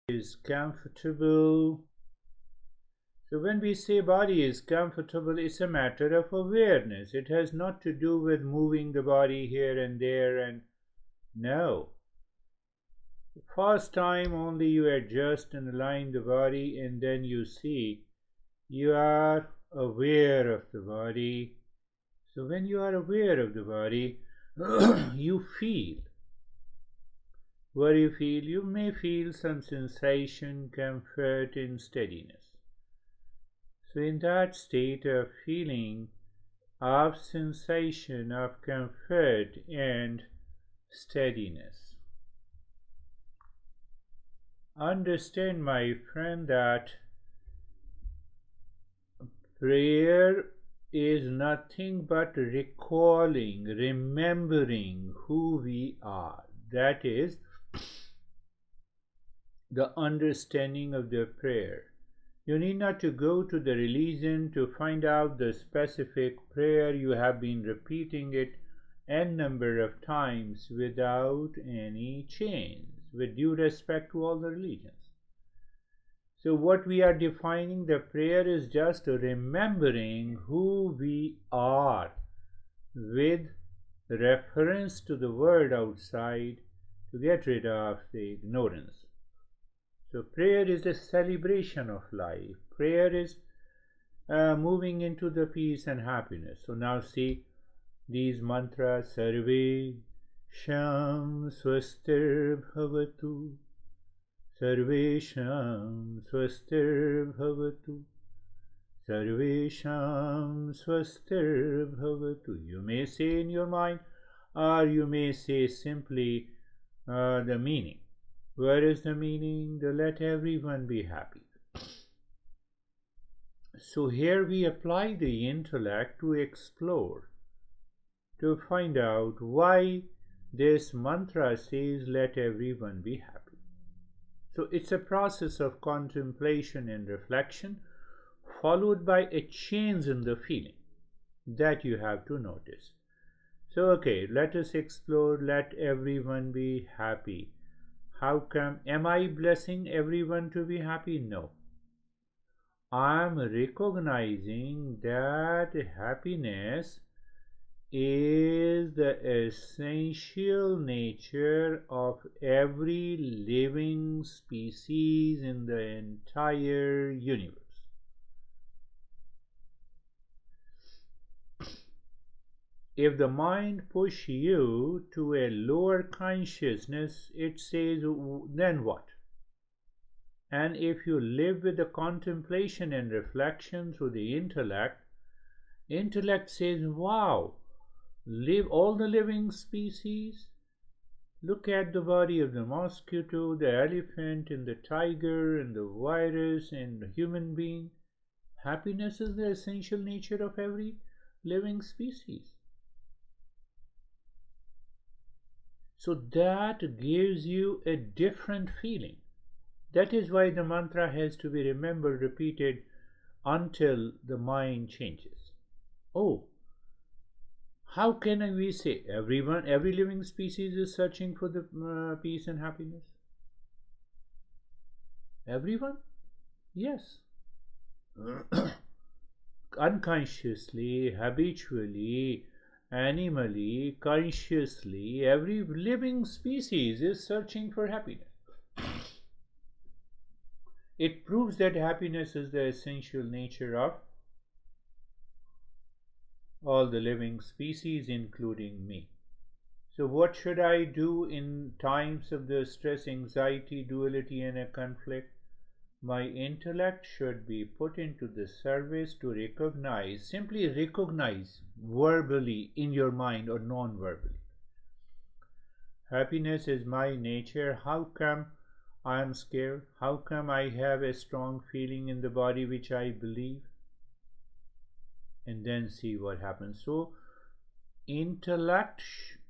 is comfortable. So when we say body is comfortable, it's a matter of awareness. It has not to do with moving the body here and there, and no. The first time only you adjust and align the body, and then you see you are aware of the body. So when you are aware of the body, you feel. What do you feel? You may feel some sensation, comfort, and steadiness. So in that state of feeling, of sensation, of comfort and steadiness, understand, my friend, that prayer is nothing but recalling, remembering who we are. That is the understanding of the prayer. You need not to go to the religion to find out the specific prayer. You have been repeating it n number of times without any change, with due respect to all the religions. So what we are defining the prayer is just remembering who we are with reference to the world outside to get rid of the ignorance. So prayer is a celebration of life. Prayer is moving into the peace and happiness. So now see these mantras: Sarve Sham Swastir Bhavatu, Sarve Sham Swastir Bhavatu, Sarve Sham Swastir Bhavatu. You may say in your mind, or you may say simply the meaning. Where is the meaning? The let everyone be happy. So here we apply the intellect to explore, to find out why this mantra says let everyone be happy. So it's a process of contemplation and reflection, followed by a change in the feeling that you have to notice. So okay, let us explore let everyone be happy. How come? Am I blessing everyone to be happy? No. I am recognizing that happiness is the essential nature of every living species in the entire universe. If the mind pushes you to a lower consciousness, it says, then what? And if you live with the contemplation and reflection through the intellect, intellect says, wow, live all the living species. Look at the body of the mosquito, the elephant, and the tiger, and the virus, and the human being. Happiness is the essential nature of every living species. So that gives you a different feeling. That is why the mantra has to be remembered, repeated until the mind changes. Oh, how can we say every living species is searching for the peace and happiness? Everyone? Yes. Unconsciously, habitually, animally, consciously, every living species is searching for happiness. It proves that happiness is the essential nature of all the living species, including me. So what should I do in times of the stress, anxiety, duality, and a conflict? My intellect should be put into the service to recognize, simply recognize verbally in your mind or non-verbally. Happiness is my nature. How come I am scared? How come I have a strong feeling in the body which I believe? And then see what happens. So intellect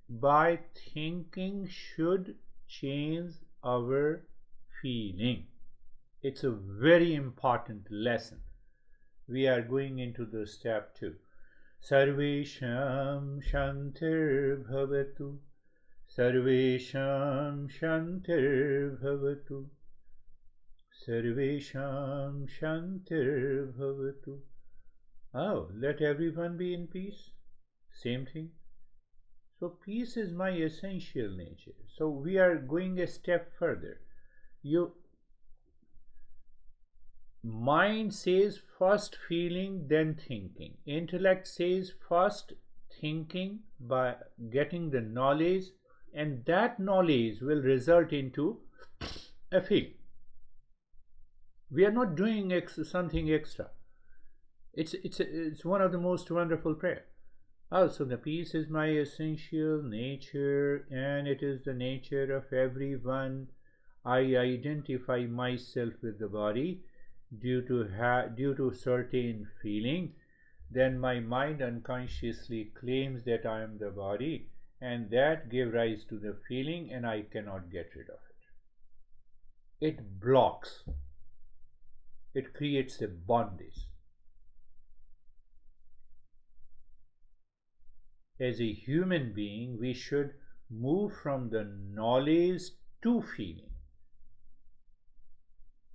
by thinking should change our feeling. It's a very important lesson. We are going into the step 2. Sarvesham Shantir Bhavatu, Sarvesham Shantir Bhavatu, Sarvesham Shantir Bhavatu. Oh, let everyone be in peace. Same thing. So peace is my essential nature. So we are going a step further. You Mind says first feeling, then thinking. Intellect says first thinking by getting the knowledge, and that knowledge will result into a feeling. We are not doing something extra. It's one of the most wonderful prayer. Also, the peace is my essential nature, and it is the nature of everyone. I identify myself with the body due to certain feeling. Then my mind unconsciously claims that I am the body, and that gives rise to the feeling, and I cannot get rid of it. It blocks. It creates a bondage. As a human being, we should move from the knowledge to feeling.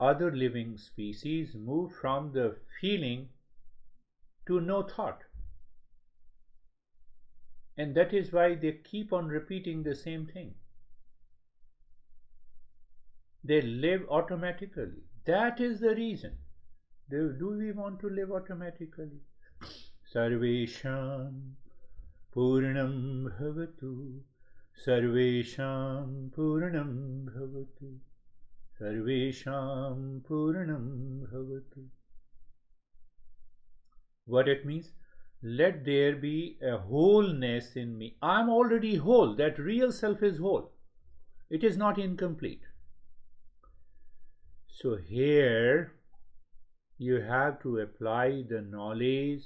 Other living species move from the feeling to no thought. And that is why they keep on repeating the same thing. They live automatically. That is the reason. Do we want to live automatically? Sarvesham Purnam Bhavatu. Sarvesham Purnam Bhavatu. Sarvesham Purnam Bhavatu. What it means? Let there be a wholeness in me. I am already whole. That real self is whole. It is not incomplete. So here you have to apply the knowledge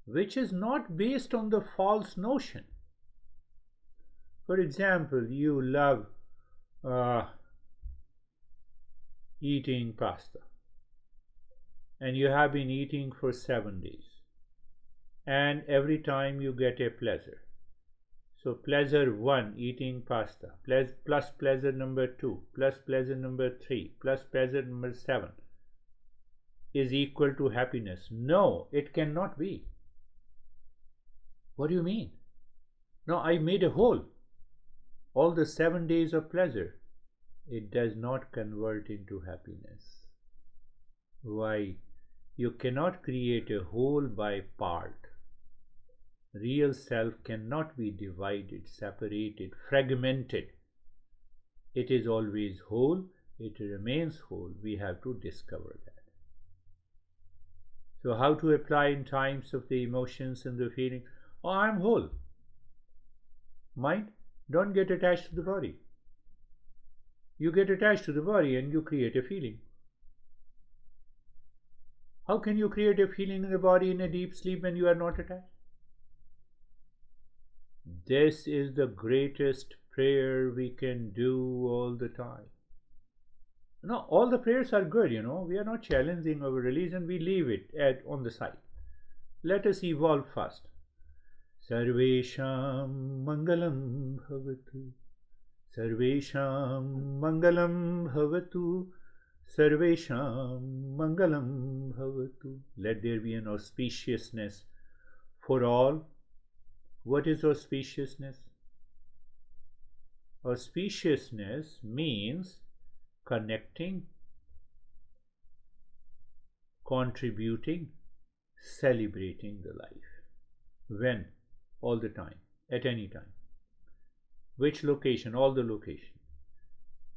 which is not based on the false notion. For example, you love eating pasta, and you have been eating for 7 days, and every time you get a pleasure. So pleasure 1, eating pasta, plus pleasure number 2, plus pleasure number 3, plus pleasure number 7 is equal to happiness. No, it cannot be. What do you mean? No, I made a whole. All the 7 days of pleasure, it does not convert into happiness. Why? You cannot create a whole by part. Real self cannot be divided, separated, fragmented. It is always whole. It remains whole. We have to discover that. So how to apply in times of the emotions and the feeling? Oh, I am whole. Mind, don't get attached to the body. You get attached to the body and you create a feeling. How can you create a feeling in the body in a deep sleep when you are not attached? This is the greatest prayer we can do all the time. No, all the prayers are good, We are not challenging our religion. We leave it on the side. Let us evolve first. Sarvesham Mangalam Bhavatu. Sarvesham Mangalam Bhavatu. Sarvesham Mangalam Bhavatu. Let there be an auspiciousness for all. What is auspiciousness? Auspiciousness means connecting, contributing, celebrating the life. When? All the time, at any time. Which location? All the location.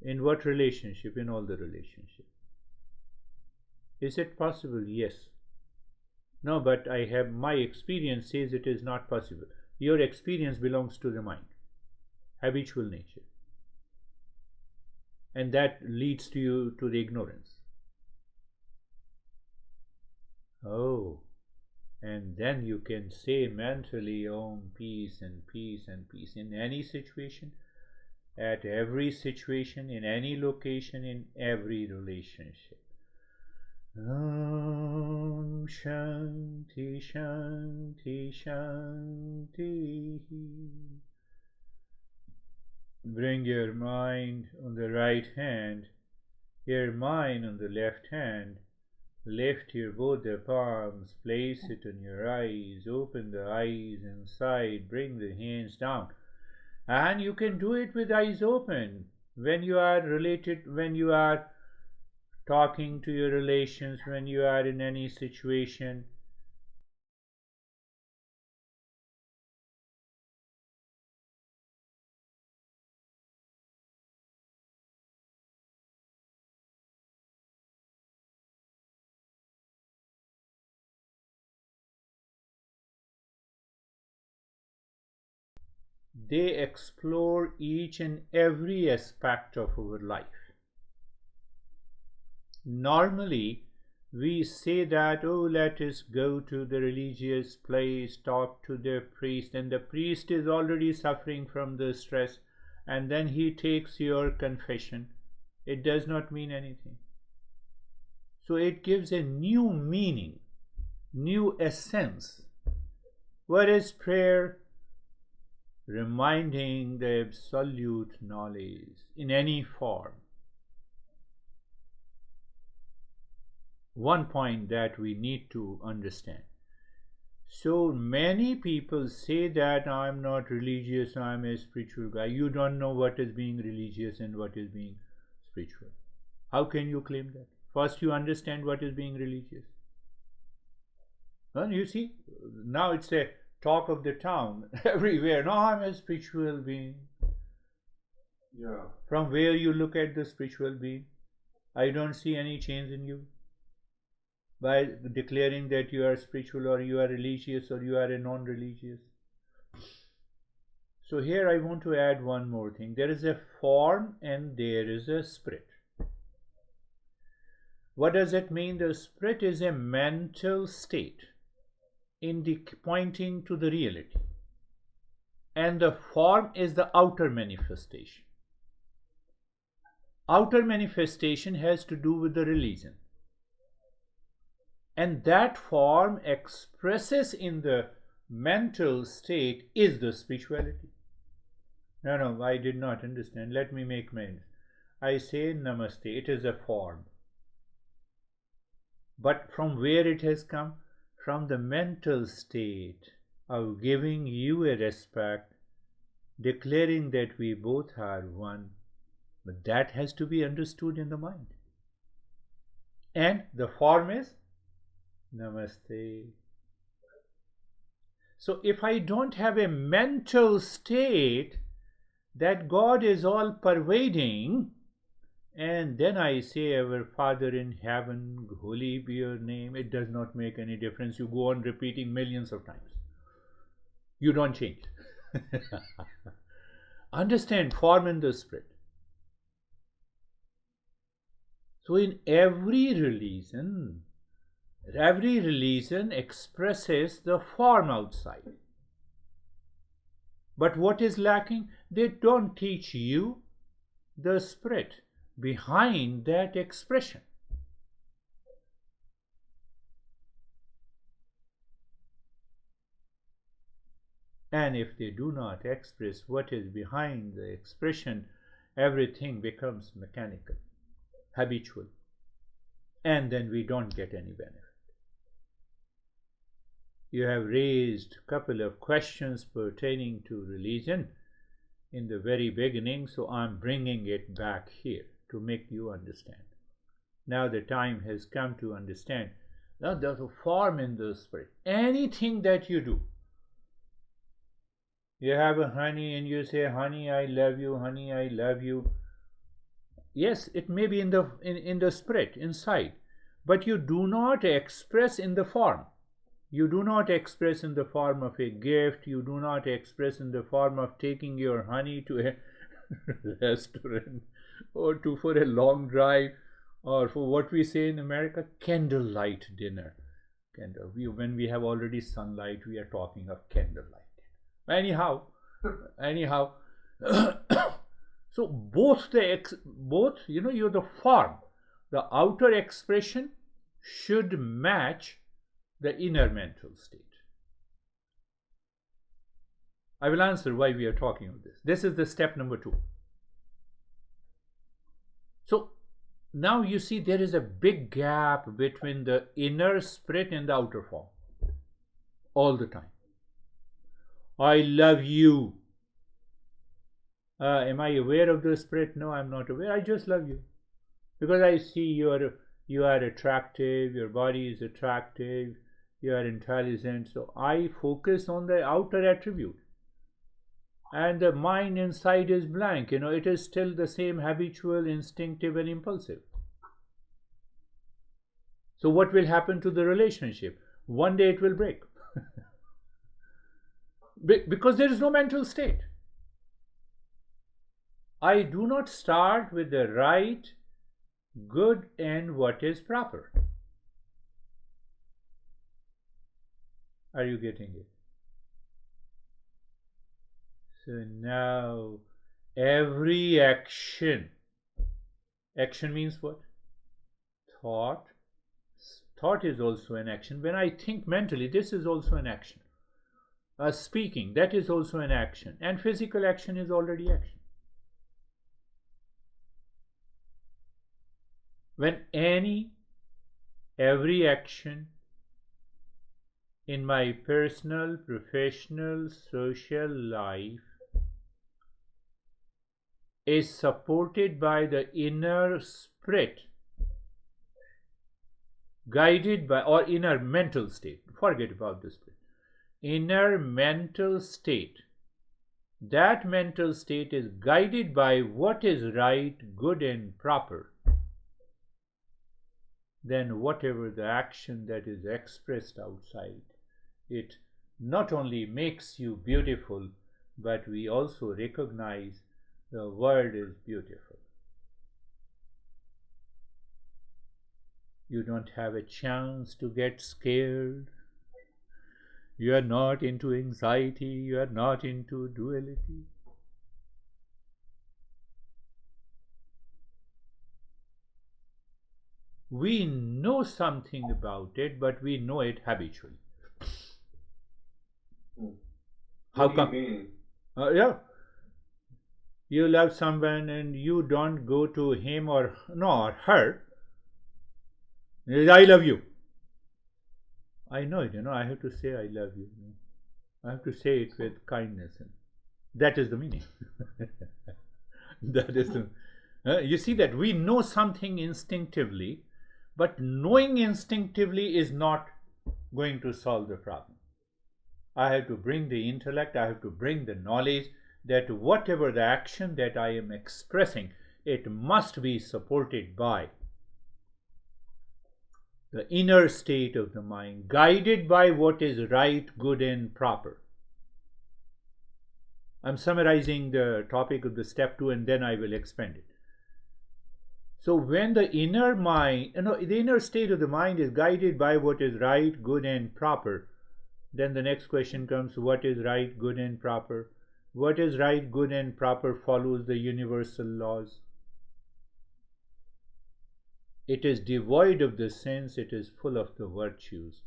In what relationship? In all the relationship. Is it possible? Yes. No, but my experience says it is not possible. Your experience belongs to the mind, habitual nature, and that leads to you to the ignorance. Oh, and then you can say mentally, Om, peace and peace and peace in any situation, at every situation, in any location, in every relationship. Om Shanti Shanti Shanti. Bring your mind on the right hand Your mind on the left hand. Lift your both the palms, place it on your eyes, open the eyes inside, bring the hands down. And you can do it with eyes open when you are when you are talking to your relations, when you are in any situation. They explore each and every aspect of our life. Normally, we say that, oh, let us go to the religious place, talk to the priest, and the priest is already suffering from the stress, and then he takes your confession. It does not mean anything. So it gives a new meaning, new essence. What is prayer? Reminding the absolute knowledge in any form. One point that we need to understand. So many people say that I'm not religious, I'm a spiritual guy. You don't know what is being religious and what is being spiritual. How can you claim that? First, you understand what is being religious. Well, you see, now it's a talk of the town everywhere. No, I'm a spiritual being. Yeah. From where you look at the spiritual being, I don't see any change in you. By declaring that you are spiritual or you are religious or you are a non-religious. So here I want to add one more thing. There is a form and there is a spirit. What does it mean? The spirit is a mental state pointing to the reality, and the form is the outer manifestation. Outer manifestation has to do with the religion, and that form expresses in the mental state is the spirituality. No, I did not understand. Let me make amends. I say namaste, it is a form. But from where it has come? From the mental state of giving you a respect, declaring that we both are one. But that has to be understood in the mind. And the form is namaste. So if I don't have a mental state that God is all pervading, and then I say, our Father in heaven, holy be your name, it does not make any difference. You go on repeating millions of times. You don't change. Understand form and the spirit. So in every religion expresses the form outside. But what is lacking? They don't teach you the spirit behind that expression. And if they do not express what is behind the expression, everything becomes mechanical, habitual, and then we don't get any benefit. You have raised a couple of questions pertaining to religion in the very beginning, so I'm bringing it back here to make you understand. Now the time has come to understand. Now the form in the spirit. Anything that you do, you have a honey and you say, honey, I love you, honey, I love you. Yes, it may be in the spirit, inside, but you do not express in the form. You do not express in the form of a gift. You do not express in the form of taking your honey to a restaurant or for a long drive, or for what we say in America, candlelight dinner. When we have already sunlight, we are talking of candlelight. Anyhow, so both you're the form, the outer expression should match the inner mental state. I will answer why we are talking of this. This is the step number 2. So Now you see there is a big gap between the inner spirit and the outer form all the time. I love you. Am I aware of the spirit? No, I'm not aware. I just love you because I see you are attractive, your body is attractive, you are intelligent. So I focus on the outer attribute, and the mind inside is blank. It is still the same habitual, instinctive, and impulsive. So what will happen to the relationship? One day it will break because there is no mental state. I do not start with the right, good, and what is proper. Are you getting it? So now every action means what? Thought. Thought is also an action. When I think mentally, this is also an action. Speaking, that is also an action. And physical action is already action. When every action in my personal, professional, social life is supported by the inner spirit, guided by, or inner mental state, forget about the spirit, inner mental state, that mental state is guided by what is right, good, and proper, then whatever the action that is expressed outside, it not only makes you beautiful, but we also recognize the world is beautiful. You don't have a chance to get scared. You are not into anxiety. You are not into duality. We know something about it, but we know it habitually. How come? Yeah. You love someone and you don't go to him or her. I love you. I know it, I have to say I love you. I have to say it with kindness. And that is the meaning. That is the. You see that we know something instinctively, but knowing instinctively is not going to solve the problem. I have to bring the intellect, I have to bring the knowledge that whatever the action that I am expressing, it must be supported by the inner state of the mind, guided by what is right, good, and proper. I'm summarizing the topic of the step 2 and then I will expand it. So when the inner mind, the inner state of the mind is guided by what is right, good, and proper, then the next question comes, what is right, good, and proper? What is right, good, and proper follows the universal laws. It is devoid of the sense, it is full of the virtues.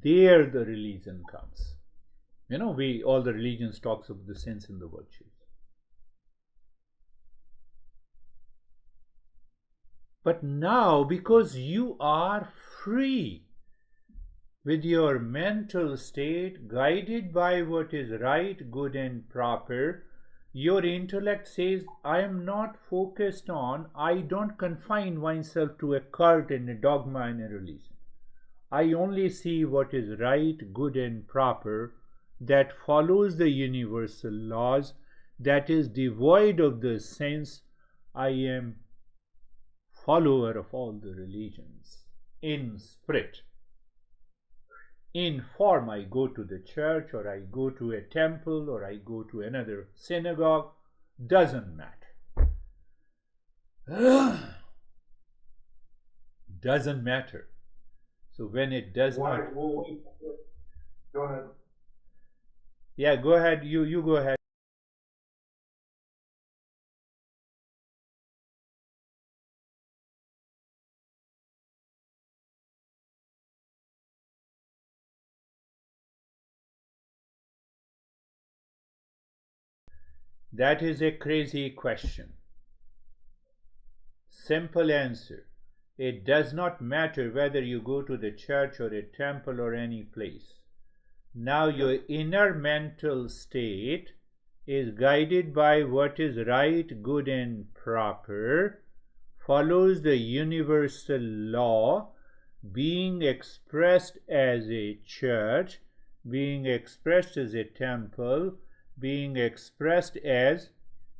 There the religion comes. All the religions talks of the sense and the virtues. But now, because you are free with your mental state, guided by what is right, good, and proper, your intellect says, I am not focused on, I don't confine myself to a cult and a dogma and a religion. I only see what is right, good, and proper, that follows the universal laws, that is devoid of the sense I am follower of all the religions in spirit. In form, I go to the church, or I go to a temple, or I go to another synagogue, doesn't matter. Doesn't matter. So when it does not. Go ahead. Yeah, go ahead. You go ahead. That is a crazy question. Simple answer. It does not matter whether you go to the church or a temple or any place. Now your inner mental state is guided by what is right, good and proper, follows the universal law, being expressed as a church, being expressed as a temple, being expressed as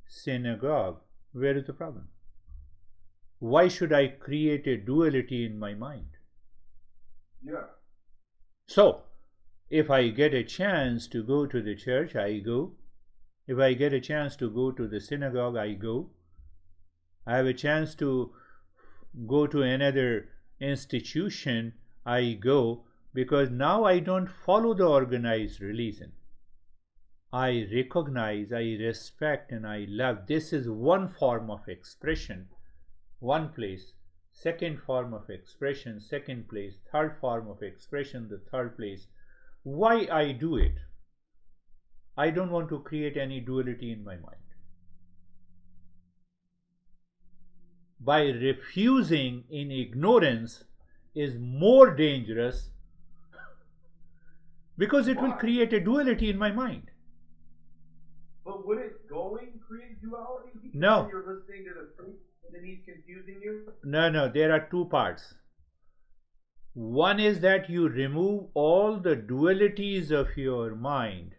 synagogue. Where is the problem? Why should I create a duality in my mind? Yeah. So, if I get a chance to go to the church, I go. If I get a chance to go to the synagogue, I go. I have a chance to go to another institution, I go, because now I don't follow the organized religion. I recognize, I respect, and I love. This is one form of expression, one place. Second form of expression, second place. Third form of expression, the third place. Why I do it? I don't want to create any duality in my mind. By refusing in ignorance is more dangerous because it will create a duality in my mind. But would it going create duality? Because No. You're listening to the priest and then he's confusing you? No, there are two parts. One is that you remove all the dualities of your mind.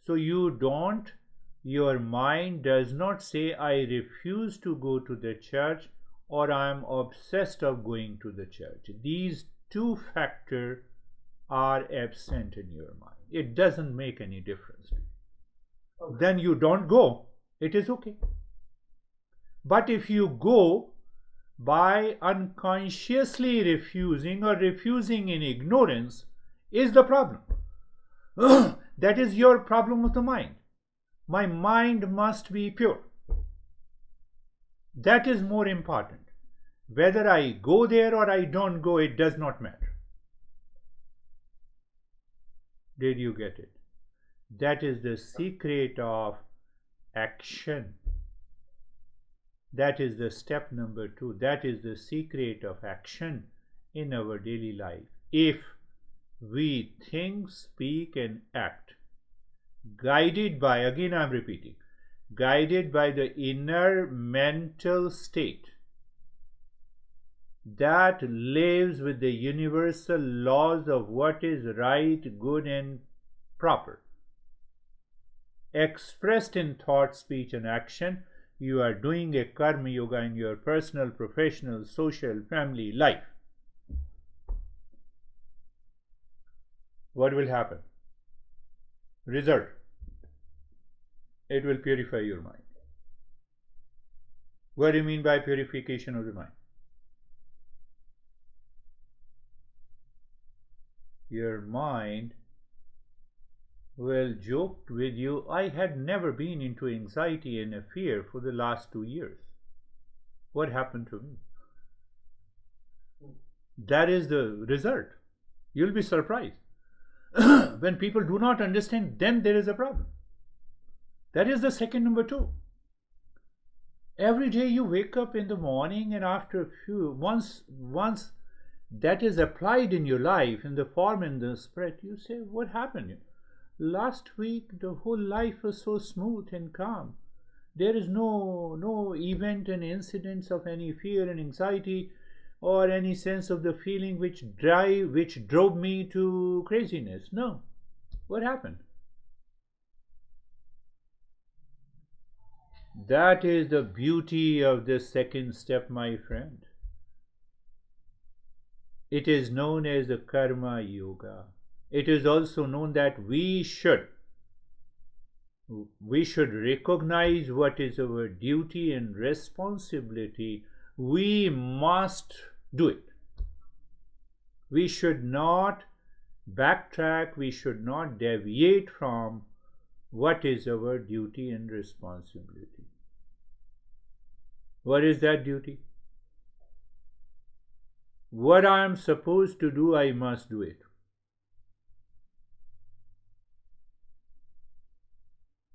So your mind does not say, I refuse to go to the church or I am obsessed of going to the church. These two factors are absent in your mind. It doesn't make any difference. Okay. Then you don't go. It is okay. But if you go by unconsciously refusing or refusing in ignorance, is the problem. That is your problem of the mind. My mind must be pure. That is more important. Whether I go there or I don't go, it does not matter. Did you get it? That is the secret of action. That is the step number 2. That is the secret of action in our daily life. If we think, speak and act, guided by, again I am repeating, guided by the inner mental state that lives with the universal laws of what is right, good and proper, expressed in thought, speech and action, you are doing a karma yoga in your personal, professional, social, family life. What will happen? Result. It will purify your mind. What do you mean by purification of the mind? Your mind will joke with you. I had never been into anxiety and a fear for the last 2 years. What happened to me? That is the result. You'll be surprised. When people do not understand, then there is a problem. That is the second number 2. Every day you wake up in the morning and after once that is applied in your life, in the form and the spread, you say, what happened? Last week the whole life was so smooth and calm. There is no event and incidents of any fear and anxiety or any sense of the feeling which drove me to craziness. No. What happened? That is the beauty of the second step, my friend. It is known as the karma yoga. It is also known that we should recognize what is our duty and responsibility. We must do it. We should not backtrack. We should not deviate from what is our duty and responsibility. What is that duty? What I am supposed to do, I must do it.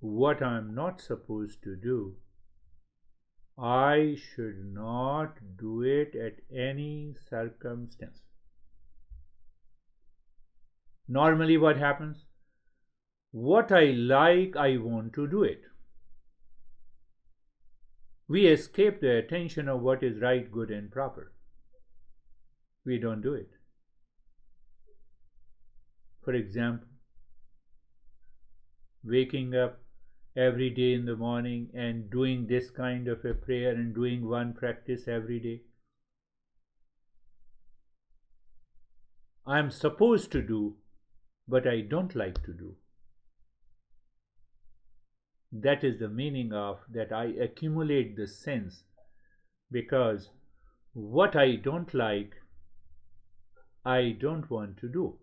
What I am not supposed to do, I should not do it at any circumstance. Normally what happens? What I like, I want to do it. We escape the attention of what is right, good, and proper. We don't do it. For example, waking up every day in the morning and doing this kind of a prayer and doing one practice every day. I am supposed to do, but I don't like to do. That is the meaning of that I accumulate the sins, because what I don't like, I don't want to do.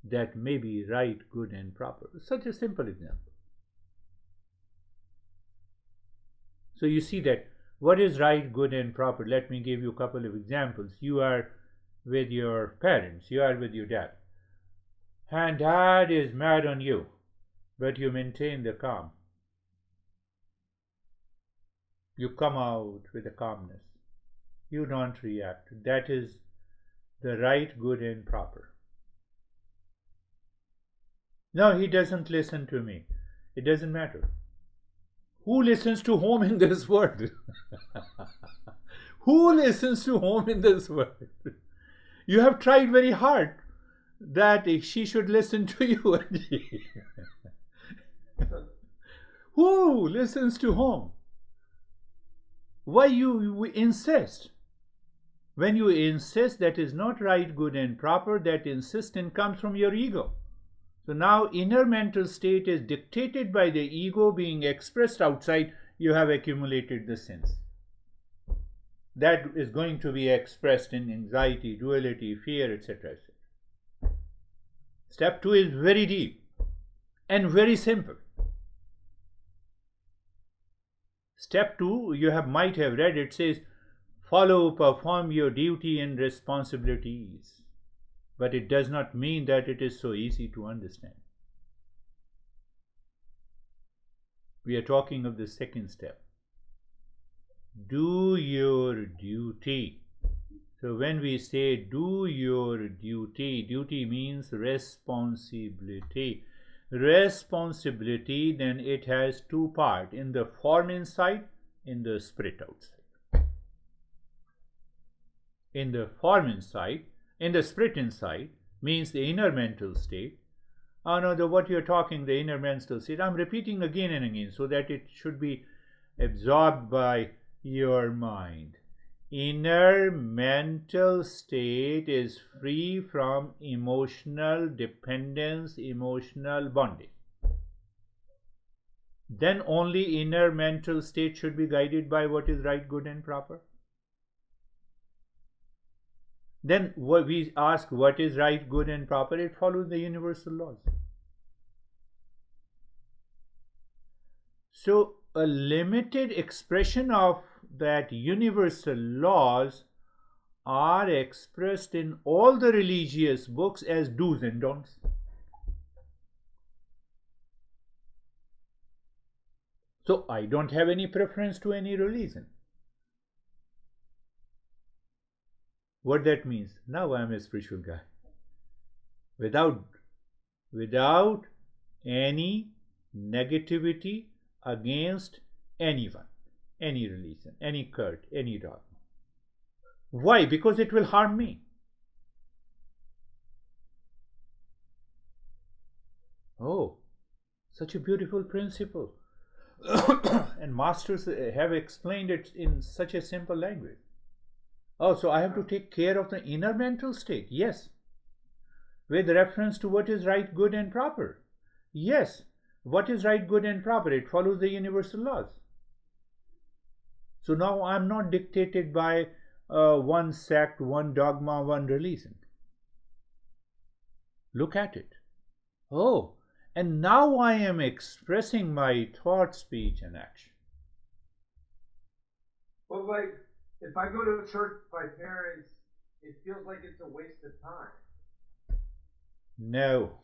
That may be right, good, and proper. Such a simple example. So you see that what is right, good, and proper? Let me give you a couple of examples. You are with your parents, you are with your dad, and dad is mad on you, but you maintain the calm. You come out with a calmness. You don't react. That is the right, good, and proper. No, he doesn't listen to me. It doesn't matter. Who listens to whom in this world? Who listens to whom in this world? You have tried very hard that she should listen to you. Who listens to whom? Why you insist? When you insist, that is not right, good, and proper. That insistence comes from your ego. So now inner mental state is dictated by the ego being expressed outside. You have accumulated the sins. That is going to be expressed in anxiety, duality, fear, etc. Step 2 is very deep and very simple. Step 2, you might have read, it says, follow, perform your duty and responsibilities. But it does not mean that it is so easy to understand. We are talking of the second step. Do your duty. So when we say do your duty, duty means responsibility. Responsibility, then it has two parts, in the form inside, in the spirit outside. In the form inside, in the spirit inside, means the inner mental state. Oh no, what you're talking, the inner mental state, I'm repeating again and again so that it should be absorbed by your mind. Inner mental state is free from emotional dependence, emotional bondage. Then only inner mental state should be guided by what is right, good, and proper. Then we ask what is right, good, and proper. It follows the universal laws. So a limited expression of that universal laws are expressed in all the religious books as do's and don'ts. So I don't have any preference to any religion. What that means? Now I am a spiritual guy. Without any negativity against anyone, any religion, any cult, any dogma. Why? Because it will harm me. Oh, such a beautiful principle. And masters have explained it in such a simple language. Oh, so I have to take care of the inner mental state. Yes. With reference to what is right, good, and proper. Yes. What is right, good, and proper? It follows the universal laws. So now I'm not dictated by one sect, one dogma, one religion. Look at it. Oh, and now I am expressing my thought, speech, and action. But like, if I go to church with my parents, it feels like it's a waste of time. No.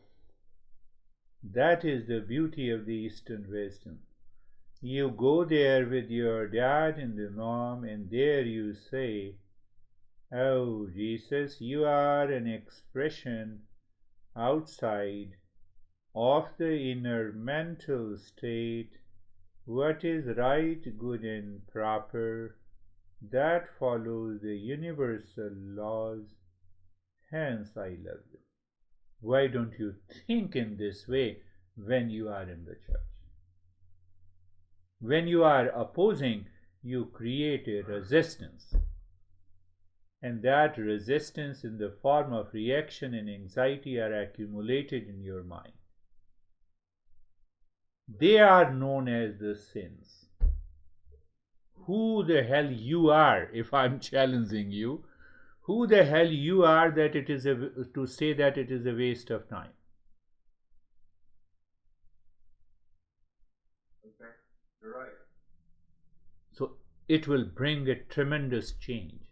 That is the beauty of the Eastern wisdom. You go there with your dad and the mom, and there you say, "Oh, Jesus, you are an expression outside of the inner mental state. What is right, good, and proper, that follows the universal laws. Hence, I love you." Why don't you think in this way when you are in the church? When you are opposing, you create a resistance. And that resistance in the form of reaction and anxiety are accumulated in your mind. They are known as the sins. Who the hell you are, if I'm challenging you, who the hell you are that it is to say that it is a waste of time? Okay, you're right. So it will bring a tremendous change.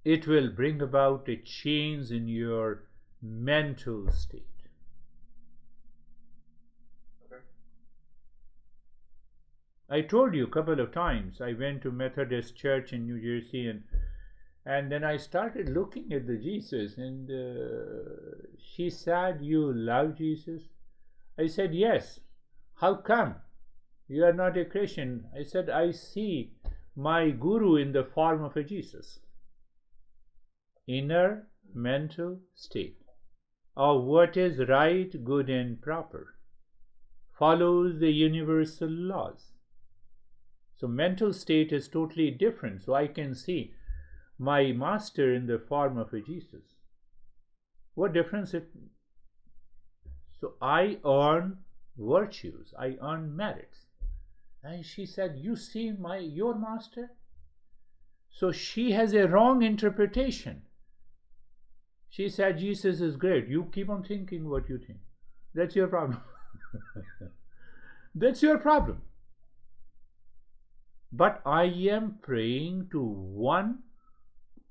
It will bring about a change in your mental state. Okay. I told you a couple of times I went to Methodist Church in New Jersey, and then I started looking at the Jesus, and she said, "You love Jesus?" I said, "Yes." "How come? You are not a Christian." I said, "I see my guru in the form of a Jesus." Inner mental state of what is right, good, and proper follows the universal laws. So mental state is totally different. So I can see my master in the form of a Jesus. What difference it? So I earn virtues, I earn merits. And she said, "You see your master?" So she has a wrong interpretation. She said, "Jesus is great." You keep on thinking what you think. That's your problem. That's your problem. But I am praying to one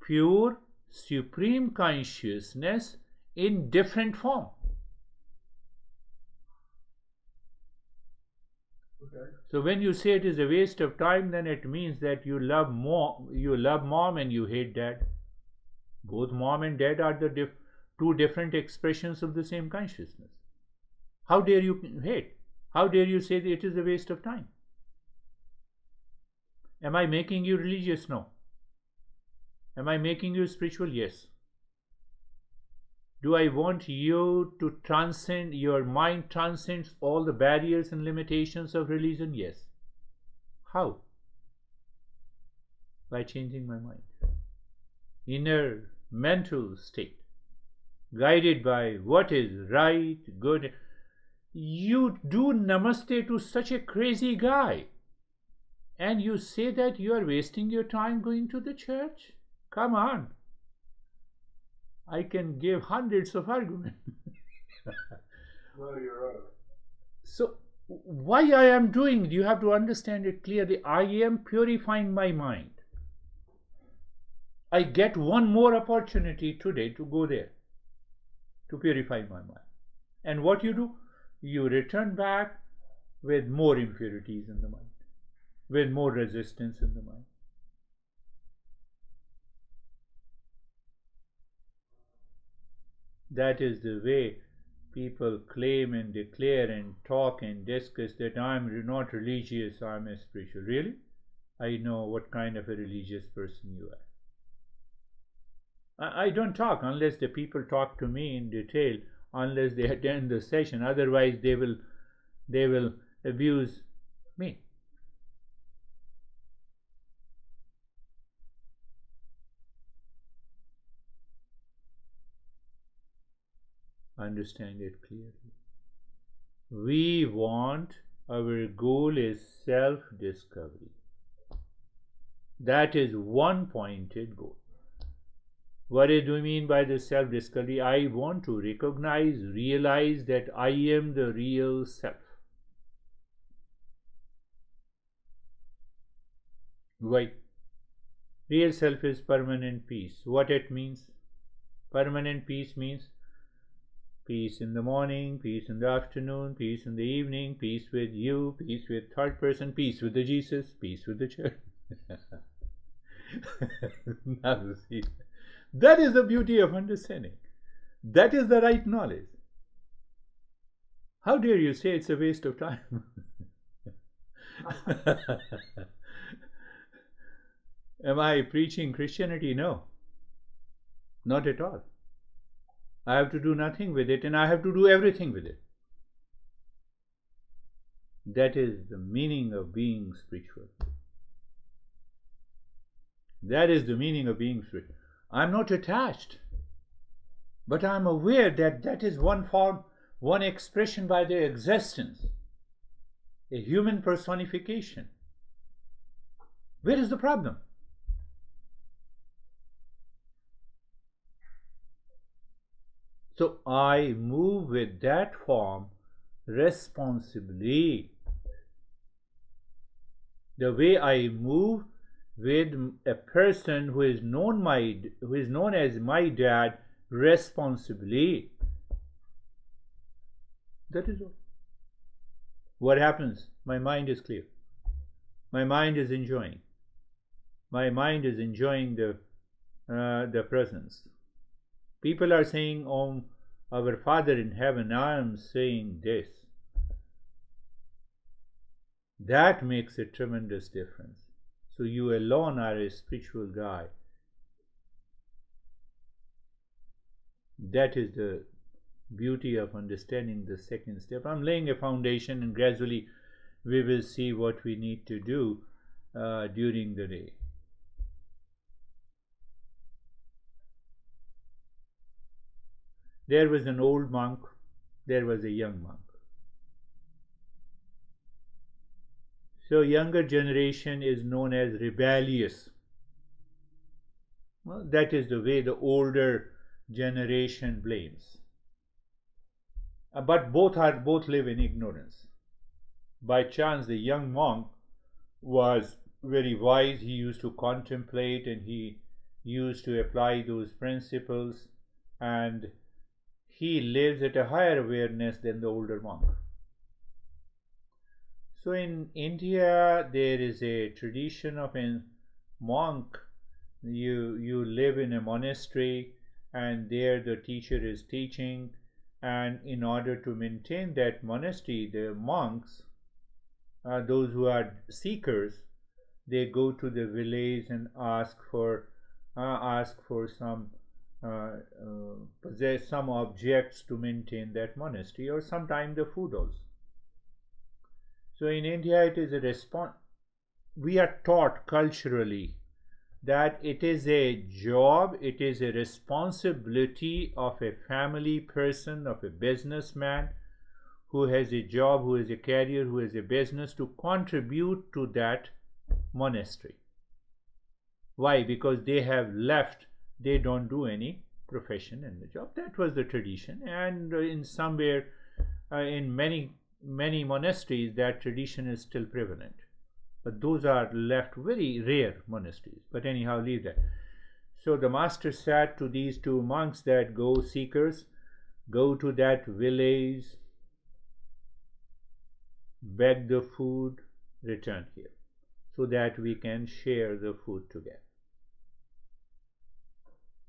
pure, supreme consciousness in different form. Okay. So when you say it is a waste of time, then it means that you love mom and you hate dad. Both mom and dad are the two different expressions of the same consciousness. How dare you hate? How dare you say that it is a waste of time? Am I making you religious? No. Am I making you spiritual? Yes. Do I want you to transcend, your mind transcends all the barriers and limitations of religion? Yes. How? By changing my mind. Inner mental state, guided by what is right, good. You do namaste to such a crazy guy, and you say that you are wasting your time going to the church? Come on. I can give hundreds of arguments. No, you're right. So, why I am doing, you have to understand it clearly. I am purifying my mind. I get one more opportunity today to go there, to purify my mind. And what you do? You return back with more impurities in the mind, with more resistance in the mind. That is the way people claim and declare and talk and discuss that I'm not religious, I'm a spiritual. Really? I know what kind of a religious person you are. I don't talk unless the people talk to me in detail, unless they attend the session. Otherwise, they will abuse me. Understand it clearly. We want, our goal is self-discovery. That is one pointed goal. What do you mean by the self-discovery? I want to recognize, realize that I am the real self. Why? Real self is permanent peace. What it means? Permanent peace means Peace in the morning, peace in the afternoon, peace in the evening, peace with you, peace with third person, peace with the Jesus, peace with the church. Now, see, that is the beauty of understanding. That is the right knowledge. How dare you say it's a waste of time? Am I preaching Christianity? No, not at all. I have to do nothing with it, and I have to do everything with it. That is the meaning of being spiritual. That is the meaning of being spiritual. I'm not attached, but I'm aware that that is one form, one expression by their existence, a human personification. Where is the problem? So I move with that form responsibly. The way I move with a person who is known as my dad responsibly. That is all. What happens? My mind is clear. My mind is enjoying. My mind is enjoying the presence. People are saying, "Om, our Father in heaven." I am saying this. That makes a tremendous difference. So you alone are a spiritual guy. That is the beauty of understanding the second step. I'm laying a foundation, and gradually we will see what we need to do during the day. There was an old monk, there was a young monk. So younger generation is known as rebellious. Well, that is the way the older generation blames. But both live in ignorance. By chance, the young monk was very wise. He used to contemplate, and he used to apply those principles, and he lives at a higher awareness than the older monk. So in India, there is a tradition of a monk. You live in a monastery, and there the teacher is teaching, and in order to maintain that monastery, the monks, those who are seekers, they go to the village and ask for some possess some objects to maintain that monastery, or sometimes the food also. So in India, it is a response. We are taught culturally that it is a job, it is a responsibility of a family person, of a businessman who has a job, who has a career, who has a business, to contribute to that monastery. Why? Because they have left, they don't do any profession in the job. That was the tradition, and in somewhere, in many monasteries, that tradition is still prevalent. But those are left very rare monasteries. But anyhow, leave that. So the master said to these two monks that go seekers, go to that village, beg the food, return here, so that we can share the food together.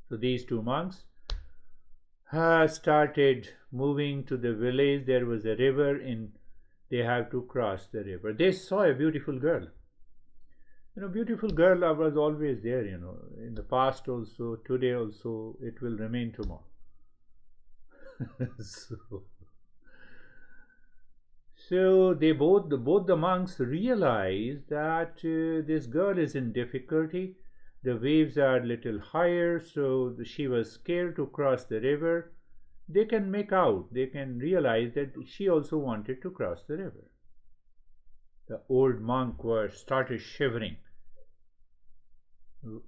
So these two monks started moving to the village. There was a river, they have to cross the river. They saw a beautiful girl. Beautiful girl was always there, in the past also, today also, it will remain tomorrow. So they both the monks realized that this girl is in difficulty. The waves are a little higher, so she was scared to cross the river. They can make out, they can realize that she also wanted to cross the river. The old monk started shivering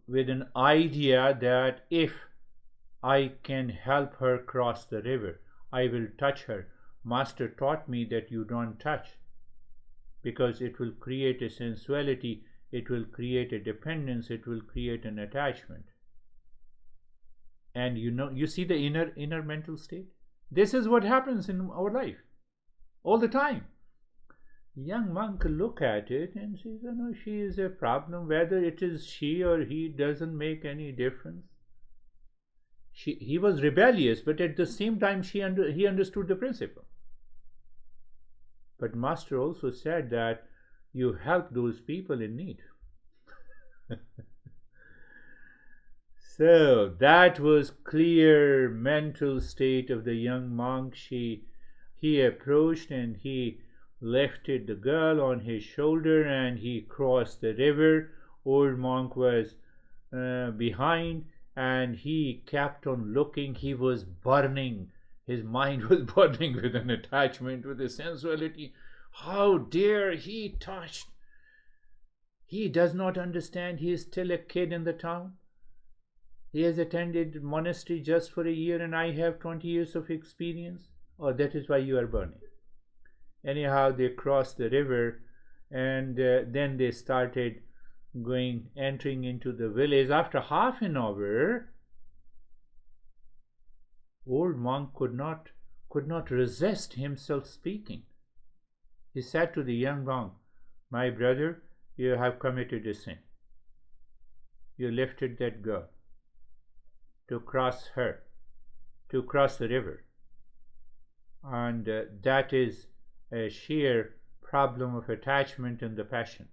with an idea that if I can help her cross the river, I will touch her. Master taught me that you don't touch, because it will create a sensuality, it will create a dependence, it will create an attachment. And you see the inner mental state. This is what happens in our life all the time. Young monk look at it and says, "Oh, no, she is a problem. Whether it is she or he doesn't make any difference." He was rebellious, but at the same time he understood the principle. But Master also said that you help those people in need. So that was clear mental state of the young monk. He approached and he lifted the girl on his shoulder and he crossed the river. Old monk was behind and he kept on looking. He was burning. His mind was burning with an attachment, with a sensuality. How dare he touch? He does not understand. He is still a kid in the town. He has attended monastery just for a year and I have 20 years of experience. Oh, that is why you are burning. Anyhow, they crossed the river and then they started entering into the village. After half an hour, old monk could not resist himself speaking. He said to the young monk, "My brother, you have committed a sin. You lifted that girl to cross the river. And that is a sheer problem of attachment and the passion.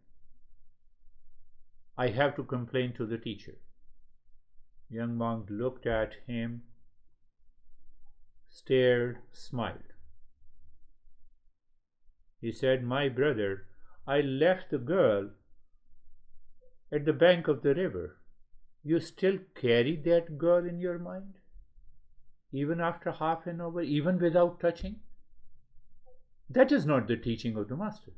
I have to complain to the teacher." Young monk looked at him, stared, smiled. He said, "My brother, I left the girl at the bank of the river. You still carry that girl in your mind? Even after half an hour, even without touching? That is not the teaching of the Master."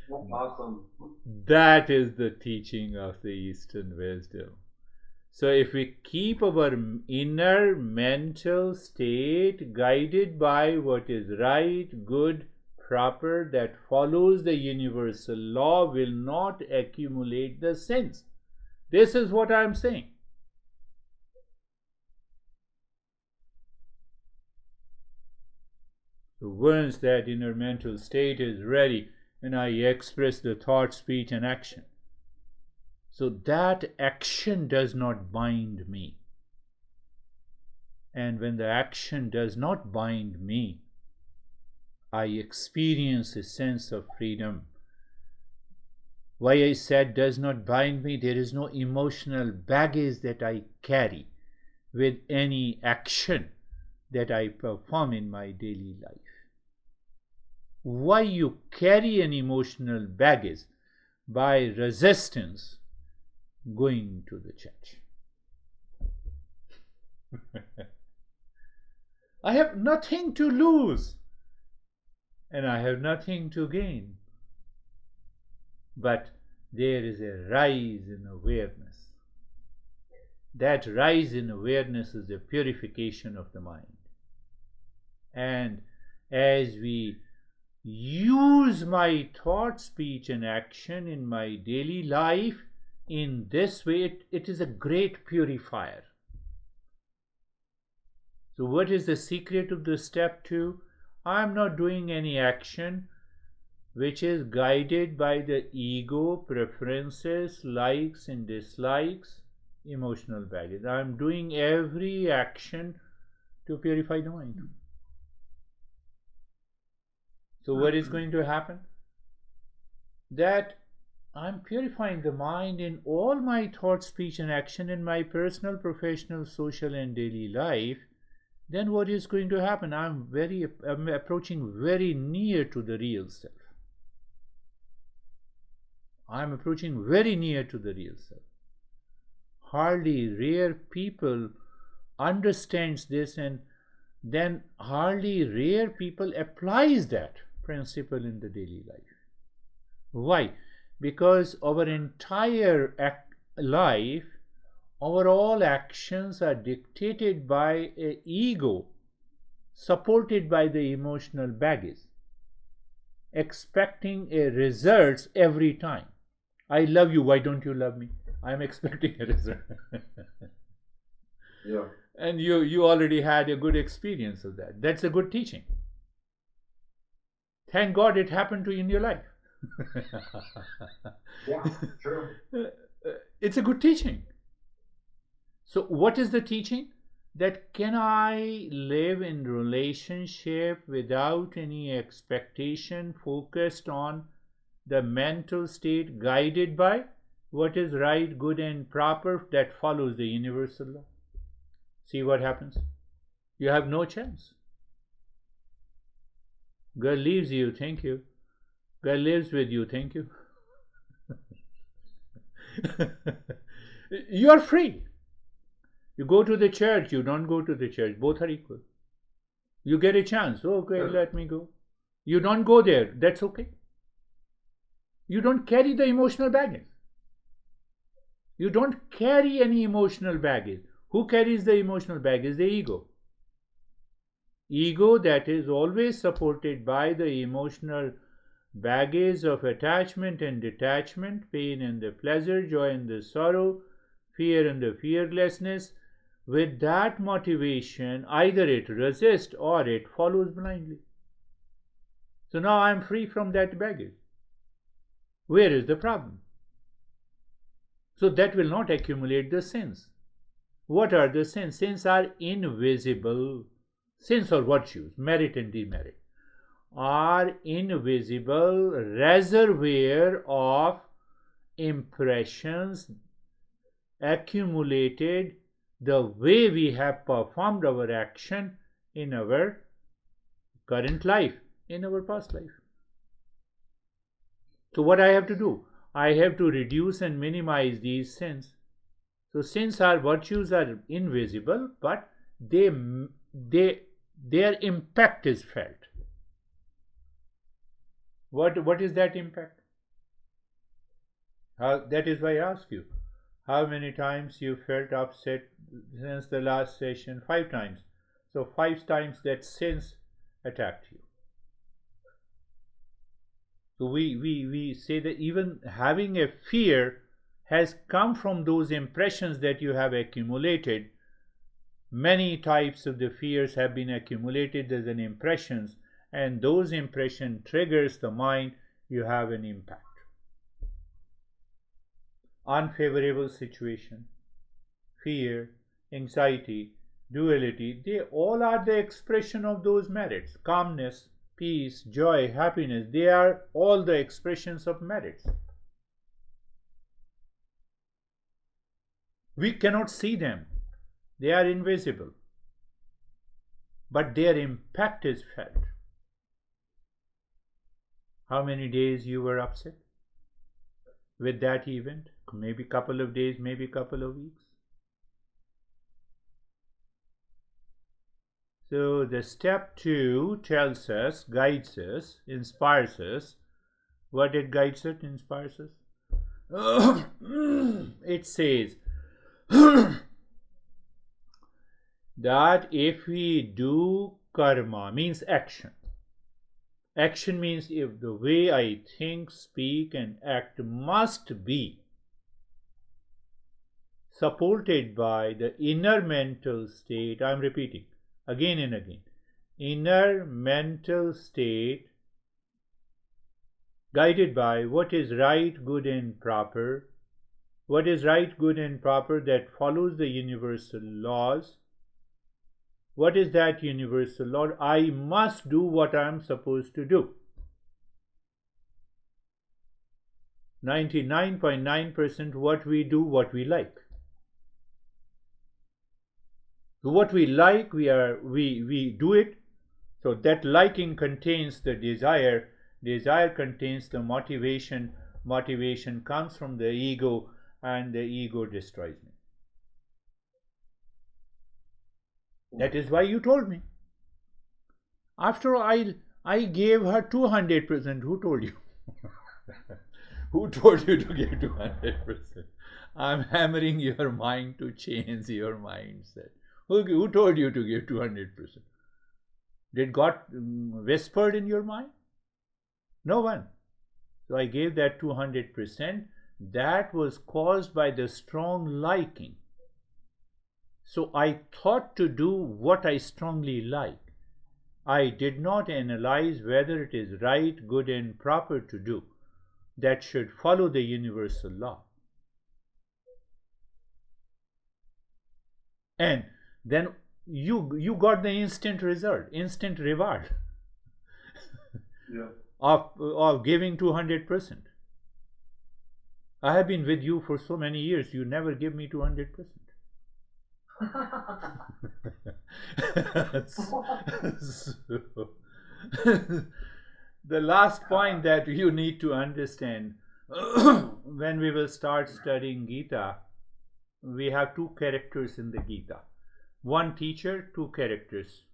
Awesome. That is the teaching of the Eastern wisdom. So if we keep our inner mental state guided by what is right, good, proper, that follows the universal law, will not accumulate the sins. This is what I am saying. So once that inner mental state is ready, and I express the thought, speech, and action, so that action does not bind me. And when the action does not bind me, I experience a sense of freedom. Why I said does not bind me, there is no emotional baggage that I carry with any action that I perform in my daily life. Why you carry an emotional baggage? By resistance going to the church. I have nothing to lose and I have nothing to gain. But there is a rise in awareness. That rise in awareness is the purification of the mind. And as we use my thought, speech, and action in my daily life, in this way, it is a great purifier. So what is the secret of the step 2? I am not doing any action which is guided by the ego, preferences, likes and dislikes, emotional baggage. I am doing every action to purify the mind. So what is going to happen? That I'm purifying the mind in all my thought, speech and action in my personal, professional, social and daily life. Then what is going to happen? I'm approaching very near to the real self. I'm approaching very near to the real self. Hardly rare people understands this, and then hardly rare people applies that principle in the daily life. Why? Because our entire life, our all actions are dictated by an ego supported by the emotional baggage, expecting a results every time. I love you, why don't you love me? I'm expecting a result. Yeah. And you already had a good experience of that. That's a good teaching. Thank God it happened to you in your life. Yeah, true. It's a good teaching. So what is the teaching? That can I live in relationship without any expectation, focused on the mental state, guided by what is right, good and proper, that follows the universal law. See what happens? You have no chance. Girl leaves you, thank you. Girl lives with you, thank you. You are free. You go to the church, you don't go to the church, both are equal. You get a chance, okay, let me go. You don't go there, that's okay. You don't carry the emotional baggage. You don't carry any emotional baggage. Who carries the emotional baggage? The ego. Ego that is always supported by the emotional baggage of attachment and detachment, pain and the pleasure, joy and the sorrow, fear and the fearlessness. With that motivation, either it resists or it follows blindly. So now I am free from that baggage. Where is the problem? So that will not accumulate the sins. What are the sins? Sins are invisible. Sins or virtues, merit and demerit, are invisible reservoir of impressions accumulated the way we have performed our action in our current life, in our past life. So what I have to do? I have to reduce and minimize these sins. So sins are virtues are invisible, but their impact is felt. What is that impact? That is why I ask you, how many times you felt upset since the last session? 5 times. So 5 times that sins attacked you. So we say that even having a fear has come from those impressions that you have accumulated. Many types of the fears have been accumulated as an impressions, and those impression triggers the mind. You have an impact. Unfavorable situation, fear, anxiety, duality, they all are the expression of those merits. Calmness, peace, joy, happiness, they are all the expressions of merits. We cannot see them. They are invisible. But their impact is felt. How many days you were upset with that event? Maybe couple of days, maybe couple of weeks. So the step 2 tells us, guides us, inspires us. What it guides us, inspires us? It says that if we do karma, means action. Action means if the way I think, speak and act must be supported by the inner mental state. I am repeating again and again. Inner mental state guided by what is right, good and proper. What is right, good and proper? That follows the universal laws. What is that universal law? I must do what I am supposed to do. 99.9% what we do, what we like. So what we like, we do it. So that liking contains the desire. Desire contains the motivation. Motivation comes from the ego, and the ego destroys me. That is why you told me. After I gave her 200%. Who told you? Who told you to give 200%? I'm hammering your mind to change your mindset. Who told you to give 200%? Did God whispered in your mind? No one. So I gave that 200%. that was caused by the strong liking. So I thought to do what I strongly like. I did not analyze whether it is right, good, and proper to do. That should follow the universal law. And then you got the instant result, instant reward Yeah. of giving 200%. I have been with you for so many years. You never give me 200%. So, the last point that you need to understand when we will start studying Gita, we have two characters in the Gita. One teacher, two characters.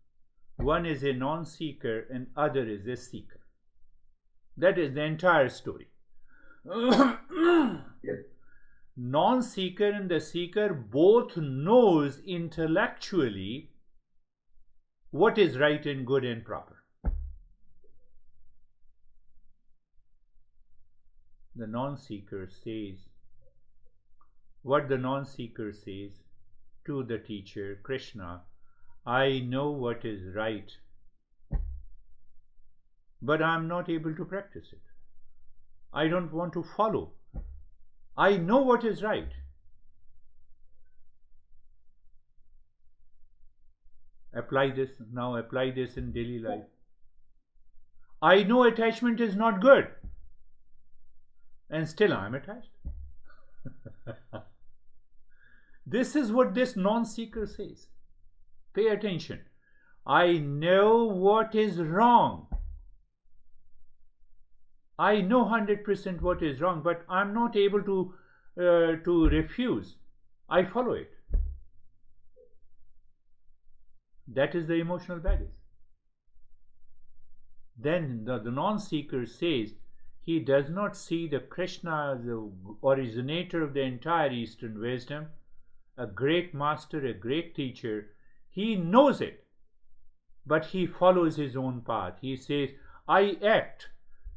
One is a non-seeker and other is a seeker. That is the entire story. Yes. Non-seeker and the seeker both knows intellectually what is right and good and proper. The non-seeker says, what the non-seeker says to the teacher, Krishna, I know what is right, but I am not able to practice it. I don't want to follow. I know what is right. Apply this now, apply this in daily life. I know attachment is not good, and still I am attached. This is what this non-seeker says. Pay attention. I know what is wrong. I know 100% what is wrong, but I'm not able to refuse. I follow it. That is the emotional baggage. Then the non-seeker says he does not see the Krishna as the originator of the entire Eastern wisdom, a great master, a great teacher. He knows it, but he follows his own path. He says, I act.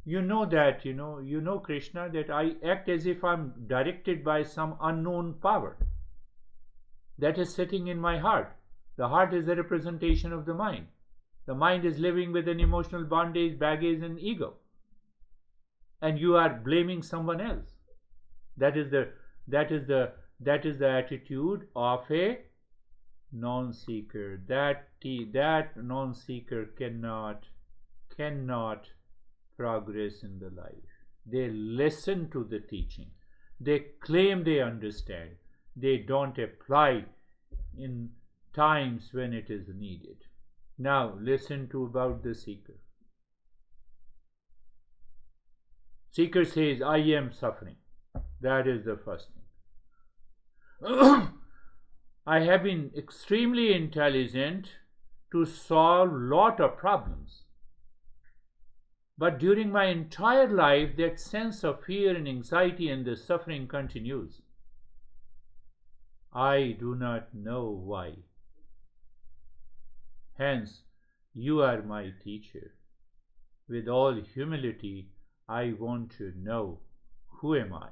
You know that, you know Krishna, that I act as if I'm directed by some unknown power that is sitting in my heart. The heart is a representation of the mind. The mind is living with an emotional bondage, baggage, and ego. And you are blaming someone else. That is the attitude of a non-seeker. That non-seeker cannot progress in the life. They listen to the teaching. They claim they understand. They don't apply in times when it is needed. Now listen to about the seeker. Seeker says, I am suffering. That is the first thing. I have been extremely intelligent to solve lot of problems. But during my entire life, that sense of fear and anxiety and the suffering continues. I do not know why. Hence, you are my teacher. With all humility, I want to know, who am I?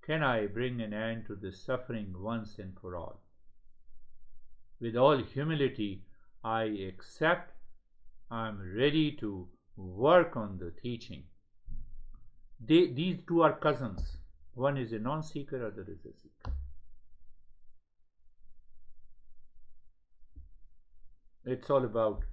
Can I bring an end to the suffering once and for all? With all humility, I accept. I am ready to work on the teaching. These two are cousins. One is a non-seeker, other is a seeker. It's all about